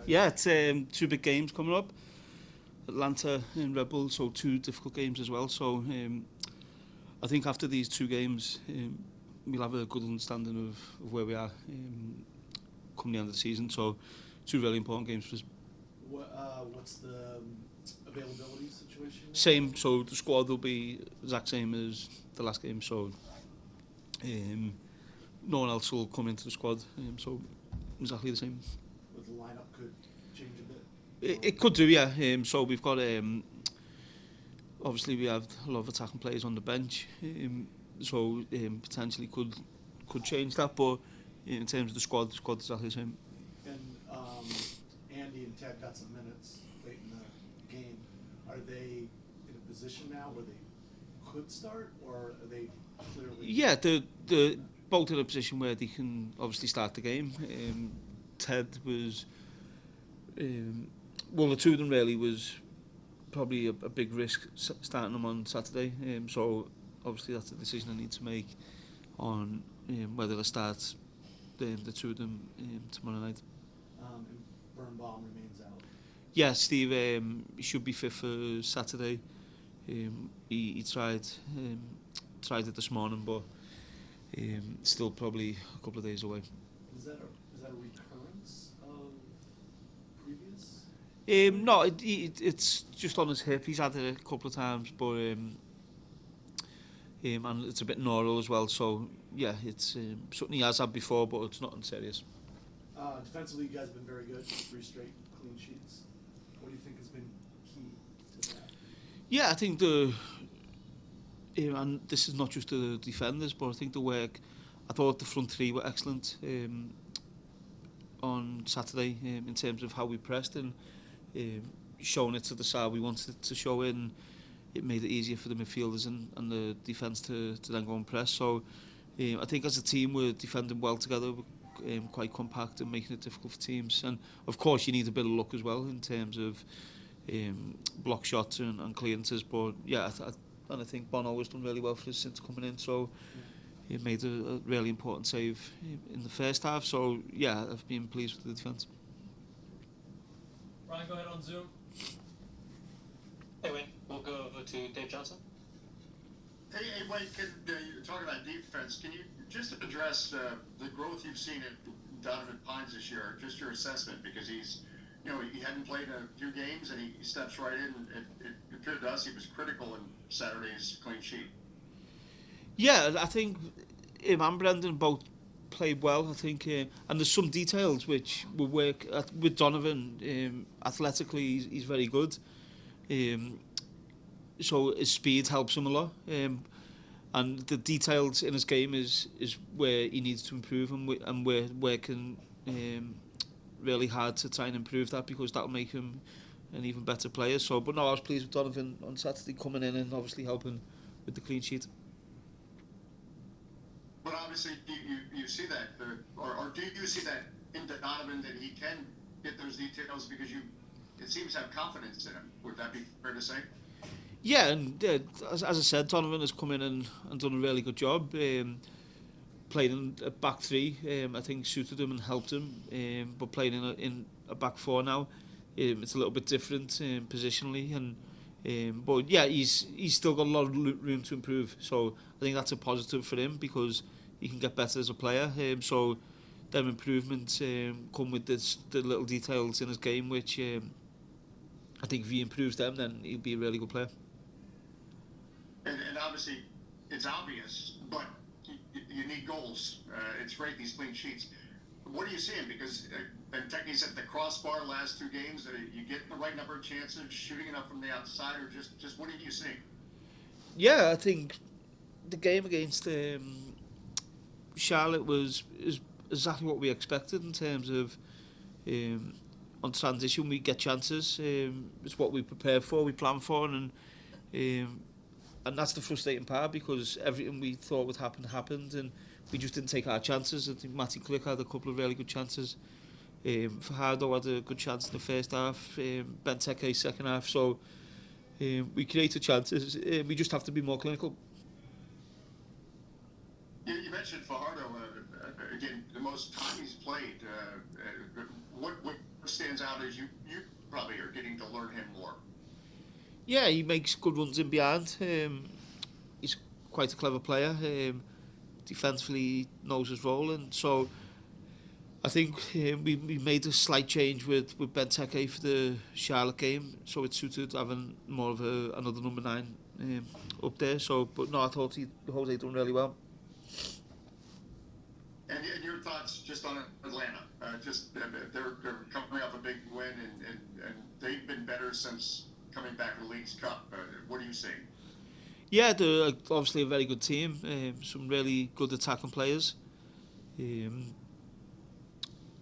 Yeah, it's two big games coming up. Atlanta and Red Bull, so two difficult games as well. So I think after these two games, we'll have a good understanding of where we are come the end of the season. So two really important games for us. What's the availability situation? Same, so the squad will be exact same as the last game. So no one else will come into the squad. So exactly the same. But the lineup could change a bit. It could do, yeah. So we've got obviously we have a lot of attacking players on the bench, so potentially could change that. But in terms of the squad is exactly the same. And Andy and Ted got some minutes late in the game. Are they in a position now where they could start, or are they clearly? Yeah, the both in a position where they can obviously start the game. Ted was well, the two of them really was probably a big risk starting them on Saturday. So obviously that's a decision I need to make on whether I start the two of them tomorrow night. And Birnbaum remains out. Yeah, Steve should be fit for Saturday. He tried it this morning, but still probably a couple of days away. Is that a recurrence of previous? No, it's just on his hip. He's had it a couple of times, but and it's a bit neural as well. So yeah, it's something he has had before, but it's nothing serious. Defensively, you guys have been very good. 3 straight clean sheets. What do you think has been key to that? Yeah, I think and this is not just the defenders, but I think the work. I thought the front three were excellent on Saturday in terms of how we pressed and showing it to the side we wanted it to show it, and it made it easier for the midfielders and the defence to then go and press. So I think as a team we're defending well together, quite compact and making it difficult for teams. And of course you need a bit of luck as well in terms of block shots and clearances. But yeah, and I think Bono has done really well for us since coming in. So he made a really important save in the first half. So yeah, I've been pleased with the defence. Ryan, go ahead on Zoom. Hey, Wayne, we'll go to Dave Johnson. Hey, Wayne, you're talking about defense. Can you just address the growth you've seen at Donovan Pines this year, just your assessment, because he's, he hadn't played a few games and he steps right in. And it appeared to us he was critical in Saturday's clean sheet. Yeah, I think him and Brendan both played well. I think, and there's some details which will work with Donovan. Athletically, he's very good. So his speed helps him a lot. And the details in his game is where he needs to improve, and we're working really hard to try and improve that, because that'll make him an even better player. So, but no, I was pleased with Donovan on Saturday coming in and obviously helping with the clean sheet. But obviously, you see that, or do you see that in Donovan, that he can get those details, because it seems to have confidence in him? Would that be fair to say? Yeah, and as I said, Donovan has come in and done a really good job. Played in a back three, I think suited him and helped him. But playing in a back four now, it's a little bit different positionally. And but yeah, he's still got a lot of room to improve. So I think that's a positive for him, because he can get better as a player. So them improvements come with the little details in his game, which I think if he improves them, then he'll be a really good player. And obviously, it's obvious, but you need goals. It's great, these clean sheets. What are you seeing? Because Techni's at the crossbar last 2 games. You get the right number of chances, shooting enough from the outside, or just what are you seeing? Yeah, I think the game against Charlotte is exactly what we expected in terms of on transition we get chances. It's what we prepare for, we plan for, and that's the frustrating part, because everything we thought would happen happened, and we just didn't take our chances. I think Matty Click had a couple of really good chances. Fajardo had a good chance in the first half. Benteke second half. So we created chances. We just have to be more clinical. You mentioned Fajardo again. The most time he's played. What stands out as you probably are getting to learn him more? Yeah, he makes good runs in behind. He's quite a clever player. Defensively, he knows his role, and so I think we made a slight change with Benteke for the Charlotte game, so it suited having more of another number 9 up there. So, but no, I thought Jose done really well. And your thoughts just on Atlanta? They're coming off a big win, and they've been better since coming back to the League's Cup. What are you seeing? Yeah, they're obviously a very good team. Some really good attacking players.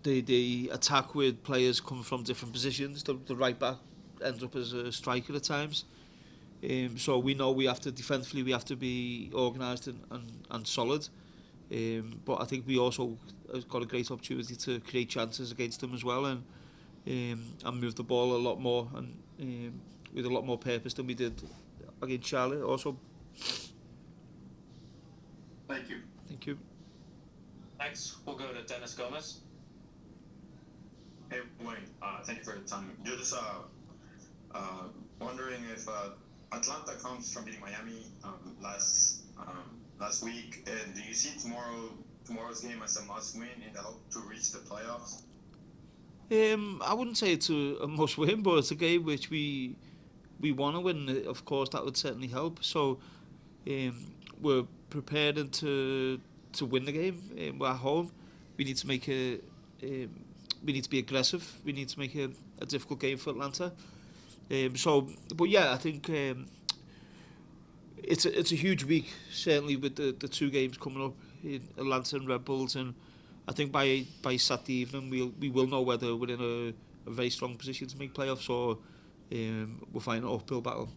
They attack with players coming from different positions. The right back ends up as a striker at times. So we know we have to defensively we have to be organised and solid. But I think we also have got a great opportunity to create chances against them as well, and move the ball a lot more and with a lot more purpose than we did against Charlotte. Also, Thank you. thank you. Next, we'll go to Dennis Gomez. Hey, Wayne. Thank you for your time. Just wondering if Atlanta comes from beating Miami last week, and do you see tomorrow's game as a must-win in the hope to reach the playoffs? I wouldn't say it's a must win, but it's a game which we want to win. Of course, that would certainly help. So we're preparing to win the game. We're at home. We need to make we need to be aggressive. We need to make a difficult game for Atlanta. But yeah, I think it's a huge week, certainly with the 2 games coming up in Atlanta and Red Bulls, and I think by Saturday evening we will know whether we're in a very strong position to make playoffs or we'll find an uphill battle.